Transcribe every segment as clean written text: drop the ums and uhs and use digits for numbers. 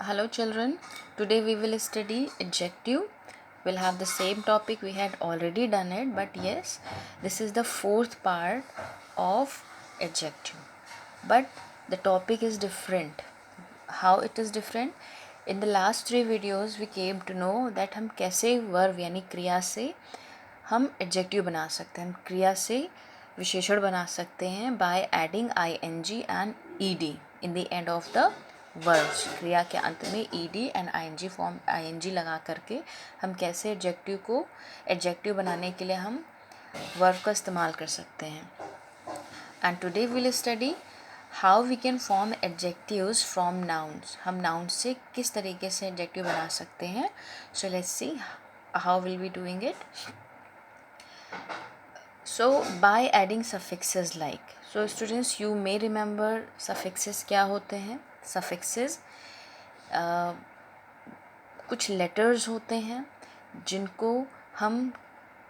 Hello children, today we will study adjective. We'll have the same topic, we had already done it, but yes, this is the fourth part of adjective. But the topic is different. How it is different? In the last three videos we came to know that हम कैसे verb यानी क्रिया से हम adjective बना सकते हैं, हम क्रिया से विशेषण बना सकते हैं by adding ing and ed in the end of the verbs. क्रिया के अंत में E D and I N G form I N G लगा करके हम कैसे एडजेक्टिव बनाने के लिए हम वर्ब का इस्तेमाल कर सकते हैं। And today we will study how we can form adjectives from nouns. हम नाउन से किस तरीके से एडजेक्टिव बना सकते हैं। So let's see how will be doing it. So by adding suffixes like, so students you may remember suffixes क्या होते हैं। सफिक्सेस कुछ लेटर्स होते हैं जिनको हम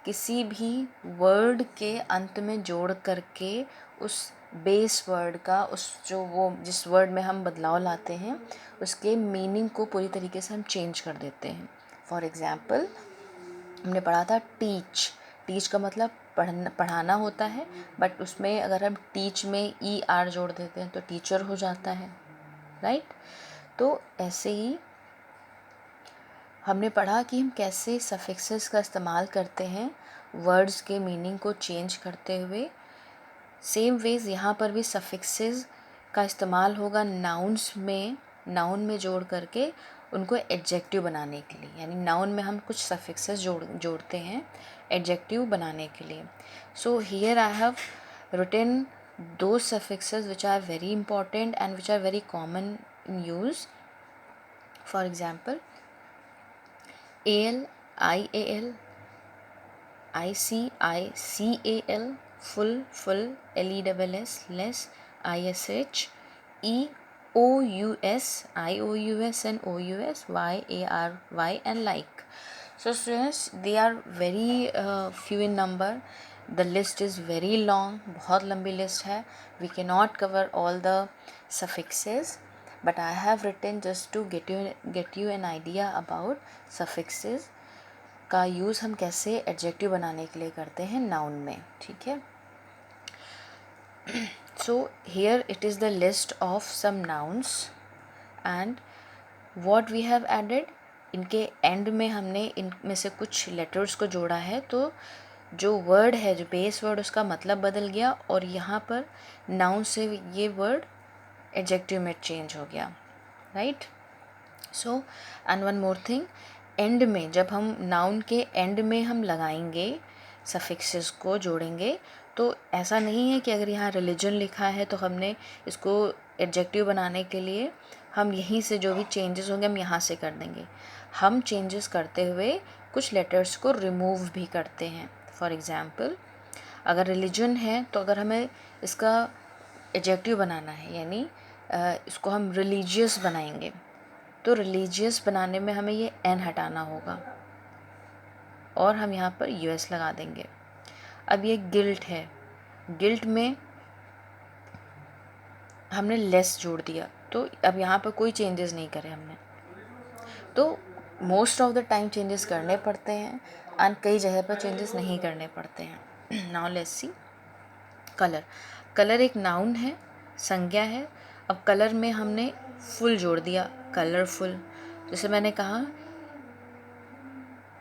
किसी भी वर्ड के अंत में जोड़ करके उस बेस वर्ड का जिस वर्ड में हम बदलाव लाते हैं उसके मीनिंग को पूरी तरीके से हम चेंज कर देते हैं। फॉर एग्ज़ाम्पल हमने पढ़ा था टीच का मतलब पढ़ाना होता है, बट उसमें अगर हम टीच में ई आर जोड़ देते हैं तो टीचर हो जाता है, राइट। तो ऐसे ही हमने पढ़ा कि हम कैसे सफिक्सेस का इस्तेमाल करते हैं वर्ड्स के मीनिंग को चेंज करते हुए। सेम वेज यहाँ पर भी सफिक्सेस का इस्तेमाल होगा नाउन में जोड़ करके उनको एडजेक्टिव बनाने के लिए, यानी नाउन में हम कुछ सफिक्सेस जोड़ते हैं एडजेक्टिव बनाने के लिए। So here I have written those suffixes which are very important and which are very common in use. For example, al, ial, ical, full, less, ish, eous, ious and ous, yary and like. So students, they are very few in number. The list is very long, बहुत लंबी list है. We cannot cover all the suffixes, but I have written just to get you an idea about suffixes का use हम कैसे adjective बनाने के लिए करते हैं नाउन में, ठीक है। So here it is the list of some nouns and what we have added. इनके एंड में हमने इनमें से कुछ लेटर्स को जोड़ा है, तो जो वर्ड है, जो बेस वर्ड, उसका मतलब बदल गया और यहाँ पर नाउन से ये वर्ड एडजेक्टिव में चेंज हो गया, right. So and one more thing, and में जब हम नाउन के एंड में हम लगाएंगे सफिक्सेस को जोड़ेंगे, तो ऐसा नहीं है कि अगर यहाँ रिलीजन लिखा है तो हमने इसको एडजेक्टिव बनाने के लिए हम यहीं से जो भी चेंजेस होंगे हम यहाँ से कर देंगे। हम चेंजेस करते हुए कुछ लेटर्स को रिमूव भी करते हैं। फॉर एग्ज़ाम्पल, अगर रिलीजन है तो अगर हमें इसका एडजेक्टिव बनाना है, यानी इसको हम रिलीजियस बनाएंगे, तो रिलीजियस बनाने में हमें ये एन हटाना होगा और हम यहाँ पर यूएस लगा देंगे। अब ये गिल्ट है, गिल्ट में हमने लेस जोड़ दिया, तो अब यहाँ पर कोई चेंजेस नहीं करे हमने, तो most of the time changes करने पड़ते हैं एंड कई जगह पर चेंजेस नहीं करने पड़ते हैं। Now let's see colour. Colour एक नाउन है, संज्ञा है। अब कलर में हमने फुल जोड़ दिया, कलरफुल। जैसे मैंने कहा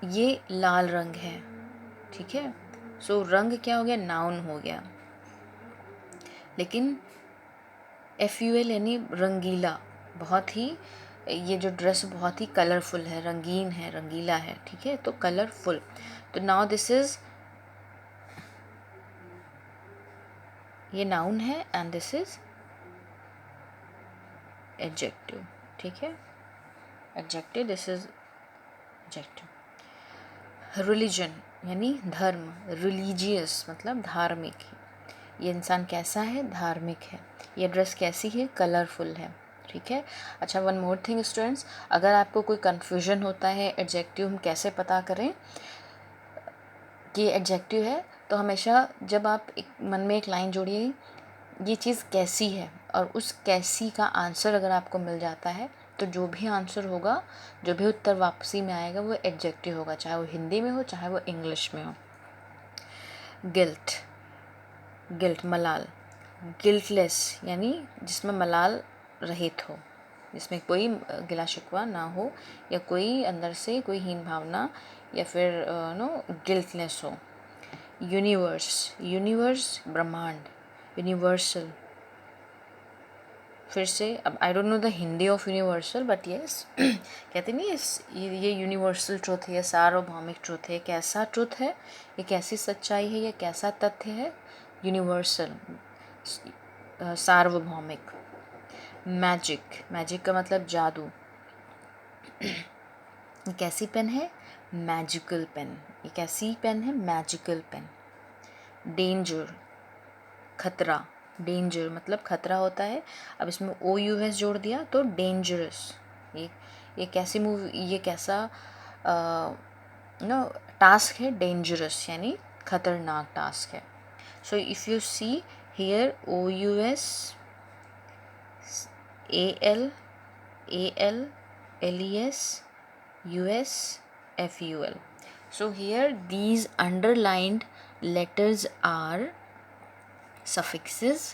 ये लाल रंग है, ठीक है। सो रंग क्या हो गया, नाउन हो गया। लेकिन FUL यानी रंगीला, बहुत ही, ये जो ड्रेस बहुत ही कलरफुल है, रंगीन है, रंगीला है, ठीक है, तो कलरफुल। तो नाउ दिस इज, ये नाउन है एंड दिस इज एडजेक्टिव, ठीक है, adjective, this is adjective. Religion यानी धर्म, रिलीजियस मतलब धार्मिक, ये इंसान कैसा है, धार्मिक है। ये ड्रेस कैसी है, कलरफुल है, ठीक है। अच्छा, वन मोर थिंग स्टूडेंट्स, अगर आपको कोई कन्फ्यूजन होता है एडजेक्टिव हम कैसे पता करें कि एडजेक्टिव है, तो हमेशा जब आप मन में एक लाइन जोड़िए, ये चीज़ कैसी है, और उस कैसी का आंसर अगर आपको मिल जाता है तो जो भी आंसर होगा, जो भी उत्तर वापसी में आएगा वो एडजेक्टिव होगा, चाहे वो हिंदी में हो चाहे वो इंग्लिश में हो। गिल्ट, गिल्ट मलाल, गिल्टलेस यानी जिसमें मलाल रहित हो, जिसमें कोई गिला शिकवा ना हो या कोई अंदर से कोई हीन भावना या फिर नो गिल्टलेस हो। यूनिवर्स, यूनिवर्स ब्रह्मांड, यूनिवर्सल, फिर से अब I don't know the Hindi of universal but yes कहते नहीं ये यूनिवर्सल ट्रुथ है, ये सार्वभौमिक ट्रुथ है, कैसा ट्रुथ है, ये कैसी सच्चाई है, ये कैसा तथ्य है, यूनिवर्सल सार्वभौमिक। मैजिक, मैजिक का मतलब जादू। ये कैसी पेन है, मैजिकल पेन, ये कैसी पेन है, मैजिकल पेन। डेंजर, खतरा, डेंजर मतलब खतरा होता है, अब इसमें ओ यू एस जोड़ दिया तो डेंजरस। ये कैसी मूवी, ये कैसा नो टास्क है, डेंजरस यानी खतरनाक टास्क है। So if you see here O U S AL AL LES US FUL. So here these underlined letters are suffixes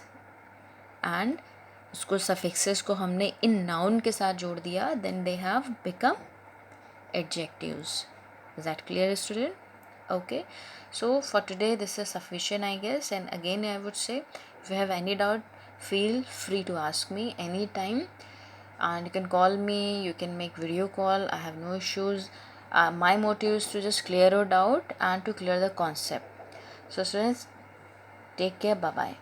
and उसको suffixes को हमने in noun के साथ जोड़ दिया, then they have become adjectives. Is that clear, student? Okay, so for today this is sufficient, I guess, and again I would say if you have any doubt, feel free to ask me anytime, and you can call me, you can make video call, I have no issues. My motive is to just clear your doubt and to clear the concept. So students, take care, bye bye.